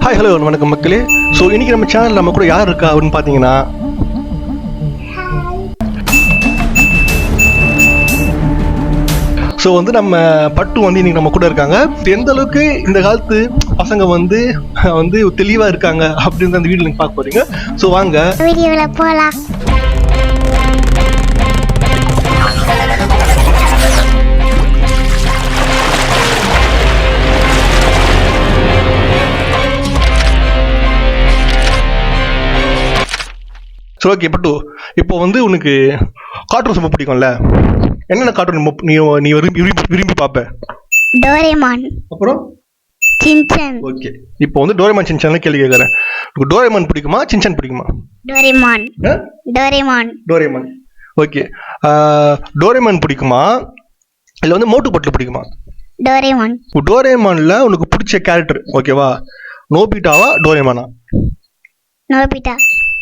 Hi hello வணக்கம் மக்களே. So இன்றைக்கி நம்ம சேனலில் நம்ம கூட யார் இருக்கா அப்படின்னு பார்த்தீங்கன்னா, ஸோ வந்து நம்ம பட்டு வந்து இன்றைக்கி நம்ம கூட இருக்காங்க. எந்த அளவுக்கு இந்த காலத்து பசங்க வந்து தெளிவாக இருக்காங்க அப்படின்னு அந்த வீடியோ நீங்கள் பார்க்க போகிறீங்க. ஸோ வாங்க வீடியோவில் போகலாம். ஸோ ஓகே பட்டு, இப்போ வந்து உனக்கு கார்ட்டூன்ஸ் ரொம்ப பிடிக்கும்ல, என்னென்ன கார்ட்டூன் நீ விரும்பி பார்ப்ப? டோரேமான், அப்புறம் சின்சான். ஓகே, இப்போ வந்து டோரேமான் சின்சான் கேள்வி கேட்குறேன். உனக்கு டோரேமான் பிடிக்குமா சின்சான் பிடிக்குமா? Doraemon. Doraemon. Doraemon. Okay, Doraemon பிடிக்குமா இல்லை வந்து மோட்டு பட்லு பிடிக்குமா? டோரேமான். டோரேமான்ல உனக்கு பிடிச்ச கேரக்டர் ஓகேவா, நோபிட்டாவா டோரேமானா? நோபிட்டா.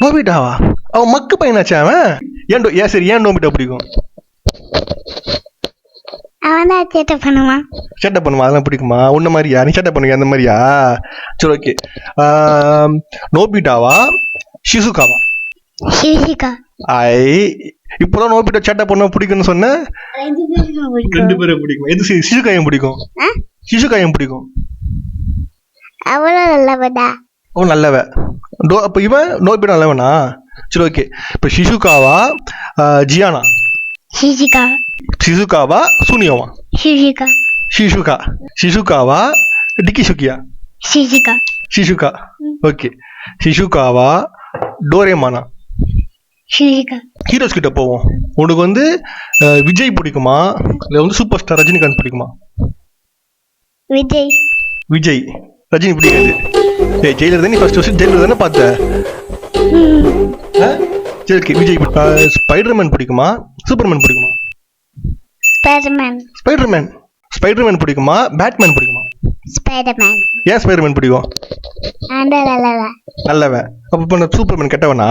நோபிட்டாவா? அவன் மக்கு பையனாச்சா அவன்? ஏன் சரி, ஏன் நோபிட்டா பிடிக்கும்? அவன் தான் சேட்டை பண்ணுவான். சேட்டை பண்ணுவான், அதெல்லாம் பிடிக்குமா? உன்ன மாதிரியா? நீ சேட்டை பண்ணுவியா அந்த மாதிரியா? சரி ஓகே, நோபிட்டாவா ஷிசுகாவா? ஷிசுகா. இப்போதான் நோபிட்டா சேட்டை பண்ண பிடிக்கும்னு சொன்ன. ரெண்டு பேரும் பிடிக்கும். எது ஷிசுகாயம் பிடிக்கும்? ஷிசுகாயம் பிடிக்கும். அவ்வளோ நல்லவடா. அவன் நல்லவ. அப்போ இவன் நோபிட்டா நல்லவனா? சரி ஓகே, இப்போ ஷிசுகாவா ஜியானா? ஷிசுகா. ஷிசுகாவா சுனியோவா? ஷிசுகா. ஷிசுகா. ஷிசுகாவா டிக்கிசுக்கியா? ஷிசுகா. ஷிசுகா. ஓகே, ஷிசுகாவா டோரேமானா? ஷிசுகா. ஹீரோஸ் கிட்ட போவோம். உனக்கு வந்து விஜய் பிடிக்குமா இல்லை வந்து சூப்பர் ஸ்டார் ரஜினிகாந்த் பிடிக்குமா? விஜய். விஜய். ரஜினி பிடிக்காது. ஜெயிலர் தானே ஃபர்ஸ்ட் வருஷம் ஜெயிலர் தானே பார்த்த? சரி ஓகே, விஜய். ஸ்பைடர்மேன் பிடிக்குமா சூப்பர்மேன் பிடிக்குமா? ஸ்பைடர்மேன். ஸ்பைடர்மேன். ஸ்பைடர்மேன் பிடிக்குமா பேட்மேன் பிடிக்குமா? ஸ்பைடர்மேன். ஏன் ஸ்பைடர்மேன் பிடிக்கும்? நல்லவன். நல்லவன். அப்போ சூப்பர்மேன் கெட்டவனா?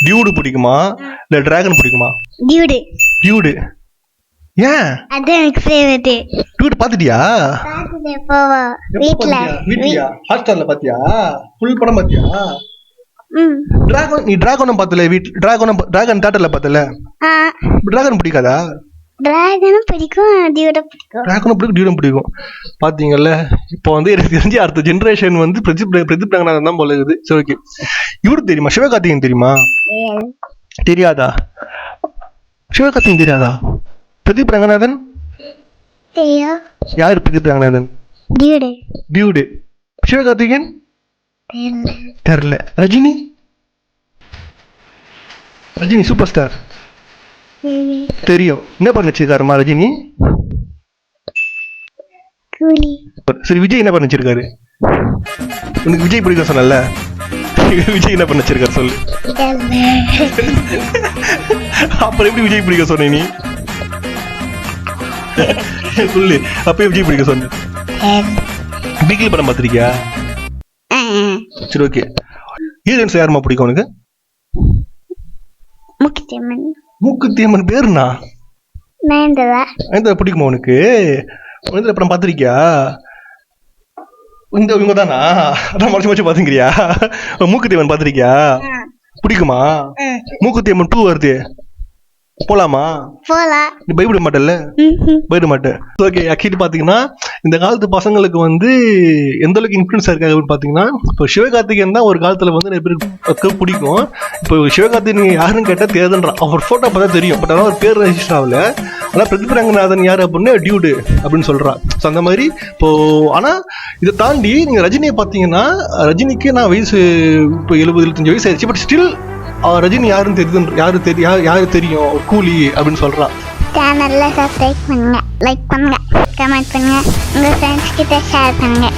டியூடு பிடிக்குமா இல்லை டிராகன் பிடிக்குமா? டியூடு. டியூடு. ஏன்? அது எனக்கு ஃபேவரட். டியூடு பார்த்துட்டியா? பாத்துட்டே போவோம் வீட்லயா ஹாட்ஸ்டார்ல பாத்தியா? ஃபுல் படம் பாத்தியா? டிராகன். நீ டிராகனும் பார்த்தல? டிராகன் தியேட்டர்ல பார்த்தல? டிராகன் பிடிக்காதா? டிராகனும் பிடிக்கும், டியூடும் பிடிக்கும். டிராகனும் பிடிக்கும், டியூடும் பிடிக்கும். பாத்தீங்கல்ல, இப்போ வந்து எனக்கு தெரிஞ்சு அடுத்த ஜென்ரேஷன் வந்து பிரதீப் ரங்கநாதன் தான் போல இருக்குது. சரி ஓகே, இவரு தெரியுமா? சிவகார்த்திகேயன் தெரியுமா? தெரியாதா? சிவகார்த்திகேயன் தெரியாதா? பிரதீப் ரங்கநாதன் தெரியும். யாரு பிரதீப் ரங்கநாதன்? டியூடு. டியூடு. சிவகார்த்திகேயன் தெரியல. ரஜினி? ரஜினி சூப்பர் ஸ்டார் தெரியும். என்ன பண்ண வச்சிருக்காருமா ரஜினி? கூலி. சரி, விஜய் என்ன பண்ண வச்சிருக்காரு? உனக்கு விஜய் பிடிக்கும் சொன்னல, விஜய் என்ன பண்ண வச்சிருக்காரு சொல்லு. அப்புறம் எப்படி விஜய் பிடிக்க சொன்ன நீ? சொல்லு, அப்ப விஜய் பிடிக்க சொன்ன. வீக்லி படம் பார்த்திருக்கியா? சரி ஓகே, ஹீரோயின்ஸ் யாருமா பிடிக்கும் உனக்கு? மூக்குத்தியம்மன். மூக்குத்தியம்மன் பேருனா? நயன்தாரா. நயன்தாரா பிடிக்குமா உனக்கு? நயன்தாரா படம் பார்த்திருக்கியா? இவங்க தானா? அதான் மறைச்சு மறைச்சு பாத்துக்கிறியா? மூக்குத்தியம்மன் பார்த்திருக்கியா? பிடிக்குமா? மூக்குத்தியம்மன் 2 வருது, போலாமா? போலாம். நீ பயப்பட மாட்டல? பயப்பட மாட்டேன். ஓகே, ஆக்சுவலி பாத்தீங்கன்னா இந்த காலத்து பசங்களுக்கு வந்து எந்த அளவுக்கு இன்ஃபுளுன்ஸ் இருக்காங்க அப்படின்னு பாத்தீங்கன்னா, இப்போ சிவகார்த்திகேயன் தான் ஒரு காலத்துல வந்து நிறைய பேருக்கு பிடிக்கும். இப்போ சிவகார்த்திகேயன் யாருன்னு கேட்டா தேர்தல்றான். அவர் போட்டோ பார்த்தா தெரியும், பட் ஆனால் ஒரு பேர் ரெஜிஸ்டர் ஆகல. ஆனால் பிரதீப் ரங்கநாதன் யாரு அப்படின்னு டியூடு அப்படின்னு சொல்றான். ஸோ அந்த மாதிரி இப்போ ஆனா இதை தாண்டி நீங்க ரஜினியை பாத்தீங்கன்னா, ரஜினிக்கு நான் வயசு இப்போ 70-75 வயசு ஆயிடுச்சு, பட் ஸ்டில் ரஜினி யாருன்னு தெரியுது. யாரு தெரியும் கூலி அப்படின்னு சொல்றான். சேனல்ல சப்ஸ்கிரைப் பண்ணுங்க, லைக் பண்ணுங்க, கமெண்ட் பண்ணுங்க, உங்க ஃப்ரெண்ட்ஸ் கிட்ட ஷேர் பண்ணுங்க.